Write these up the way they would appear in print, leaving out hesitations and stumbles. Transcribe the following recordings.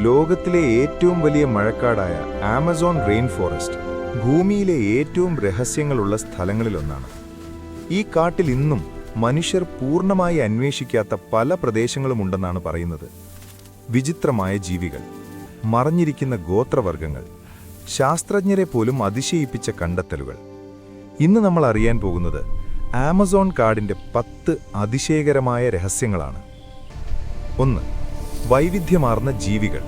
ലോകത്തിലെ ഏറ്റവും വലിയ മഴക്കാടായ ആമസോൺ റെയിൻ ഫോറസ്റ്റ് ഭൂമിയിലെ ഏറ്റവും രഹസ്യങ്ങളുള്ള സ്ഥലങ്ങളിലൊന്നാണ്. ഈ കാട്ടിൽ ഇന്നും മനുഷ്യർ പൂർണ്ണമായി അന്വേഷിക്കാത്ത പല പ്രദേശങ്ങളുമുണ്ടെന്നാണ് പറയുന്നത്. വിചിത്രമായ ജീവികൾ, മറഞ്ഞിരിക്കുന്ന ഗോത്രവർഗങ്ങൾ, ശാസ്ത്രജ്ഞരെ പോലും അതിശയിപ്പിച്ച കണ്ടെത്തലുകൾ. ഇന്ന് നമ്മൾ അറിയാൻ പോകുന്നത് ആമസോൺ കാടിന്റെ 10 അതിശയകരമായ രഹസ്യങ്ങളാണ്. 1. വൈവിധ്യമാർന്ന ജീവികൾ.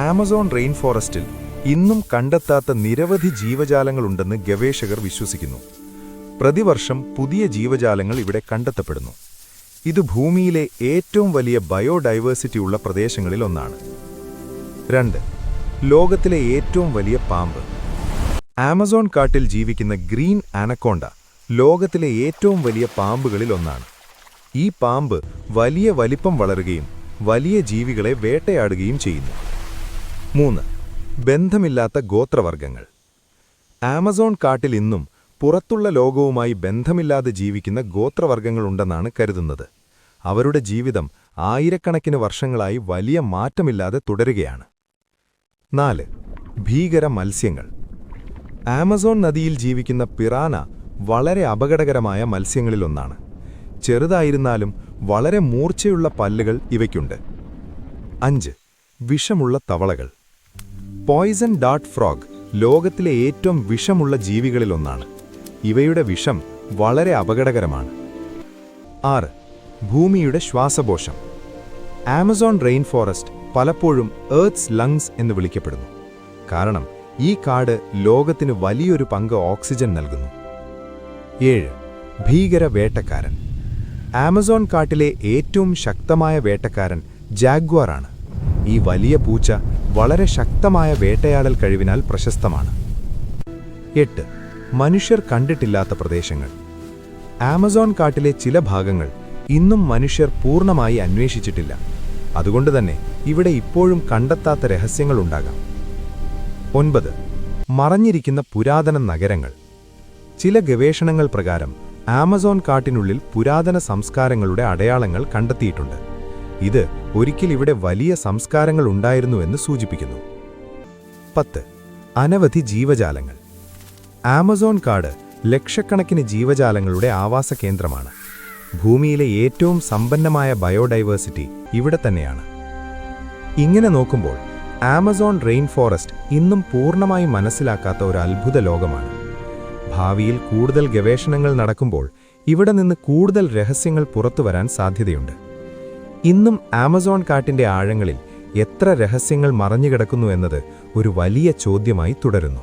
ആമസോൺ റെയിൻ ഫോറസ്റ്റിൽ ഇന്നും കണ്ടെത്താത്ത നിരവധി ജീവജാലങ്ങളുണ്ടെന്ന് ഗവേഷകർ വിശ്വസിക്കുന്നു. പ്രതിവർഷം പുതിയ ജീവജാലങ്ങൾ ഇവിടെ കണ്ടെത്തപ്പെടുന്നു. ഇത് ഭൂമിയിലെ ഏറ്റവും വലിയ ബയോഡൈവേഴ്സിറ്റി ഉള്ള പ്രദേശങ്ങളിലൊന്നാണ്. 2. ലോകത്തിലെ ഏറ്റവും വലിയ പാമ്പ്. ആമസോൺ കാട്ടിൽ ജീവിക്കുന്ന ഗ്രീൻ ആനക്കോണ്ട ലോകത്തിലെ ഏറ്റവും വലിയ പാമ്പുകളിലൊന്നാണ്. ഈ പാമ്പ് വലിയ വലിപ്പം വളരുകയും വലിയ ജീവികളെ വേട്ടയാടുകയും ചെയ്യുന്നു. 3. ബന്ധമില്ലാത്ത ഗോത്രവർഗങ്ങൾ. ആമസോൺ കാട്ടിൽ ഇന്നും പുറത്തുള്ള ലോകവുമായി ബന്ധമില്ലാതെ ജീവിക്കുന്ന ഗോത്രവർഗങ്ങളുണ്ടെന്നാണ് കരുതുന്നത്. അവരുടെ ജീവിതം ആയിരക്കണക്കിന് വർഷങ്ങളായി വലിയ മാറ്റമില്ലാതെ തുടരുകയാണ്. 4. ഭീകര മത്സ്യങ്ങൾ. ആമസോൺ നദിയിൽ ജീവിക്കുന്ന പിറാന വളരെ അപകടകരമായ മത്സ്യങ്ങളിലൊന്നാണ്. ചെറുതായിരുന്നാലും വളരെ മൂർച്ചയുള്ള പല്ലുകൾ ഇവയ്ക്കുണ്ട്. 5. വിഷമുള്ള തവളകൾ. പോയിസൺ ഡാർട്ട് ഫ്രോഗ് ലോകത്തിലെ ഏറ്റവും വിഷമുള്ള ജീവികളിലൊന്നാണ്. ഇവയുടെ വിഷം വളരെ അപകടകരമാണ്. 6. ഭൂമിയുടെ ശ്വാസകോശം. ആമസോൺ റെയിൻ ഫോറസ്റ്റ് പലപ്പോഴും എർത്ത്സ് ലങ്സ് എന്ന് വിളിക്കപ്പെടുന്നു. കാരണം ഈ കാട് ലോകത്തിന് വലിയൊരു പങ്ക് ഓക്സിജൻ നൽകുന്നു. 7. ഭീകര വേട്ടക്കാരൻ. ആമസോൺ കാട്ടിലെ ഏറ്റവും ശക്തമായ വേട്ടക്കാരൻ ജാഗ്വാറാണ്. ഈ വലിയ പൂച്ച വളരെ ശക്തമായ വേട്ടയാടൽ കഴിവിനാൽ പ്രശസ്തമാണ്. 8. മനുഷ്യർ കണ്ടിട്ടില്ലാത്ത പ്രദേശങ്ങൾ. ആമസോൺ കാട്ടിലെ ചില ഭാഗങ്ങൾ ഇന്നും മനുഷ്യർ പൂർണ്ണമായി അന്വേഷിച്ചിട്ടില്ല. അതുകൊണ്ടുതന്നെ ഇവിടെ ഇപ്പോഴും കണ്ടെത്താത്ത രഹസ്യങ്ങളുണ്ടാകാം. 9. മറഞ്ഞിരിക്കുന്ന പുരാതന നഗരങ്ങൾ. ചില ഗവേഷണങ്ങൾ പ്രകാരം ആമസോൺ കാട്ടിനുള്ളിൽ പുരാതന സംസ്കാരങ്ങളുടെ അടയാളങ്ങൾ കണ്ടെത്തിയിട്ടുണ്ട്. ഇത് ഒരിക്കൽ ഇവിടെ വലിയ സംസ്കാരങ്ങൾ ഉണ്ടായിരുന്നുവെന്ന് സൂചിപ്പിക്കുന്നു. 10. അനവധി ജീവജാലങ്ങൾ. ആമസോൺ കാട് ലക്ഷക്കണക്കിന് ജീവജാലങ്ങളുടെ ആവാസ കേന്ദ്രമാണ്. ഭൂമിയിലെ ഏറ്റവും സമ്പന്നമായ ബയോഡൈവേഴ്സിറ്റി ഇവിടെ തന്നെയാണ്. ഇങ്ങനെ നോക്കുമ്പോൾ ആമസോൺ റെയിൻ ഫോറസ്റ്റ് ഇന്നും പൂർണ്ണമായി മനസ്സിലാക്കാത്ത ഒരു അത്ഭുത ലോകമാണ്. ഭാവിയിൽ കൂടുതൽ ഗവേഷണങ്ങൾ നടക്കുമ്പോൾ ഇവിടെ നിന്ന് കൂടുതൽ രഹസ്യങ്ങൾ പുറത്തുവരാൻ സാധ്യതയുണ്ട്. ഇന്നും ആമസോൺ കാട്ടിന്റെ ആഴങ്ങളിൽ എത്ര രഹസ്യങ്ങൾ മറഞ്ഞുകിടക്കുന്നു എന്നത് ഒരു വലിയ ചോദ്യമായി തുടരുന്നു.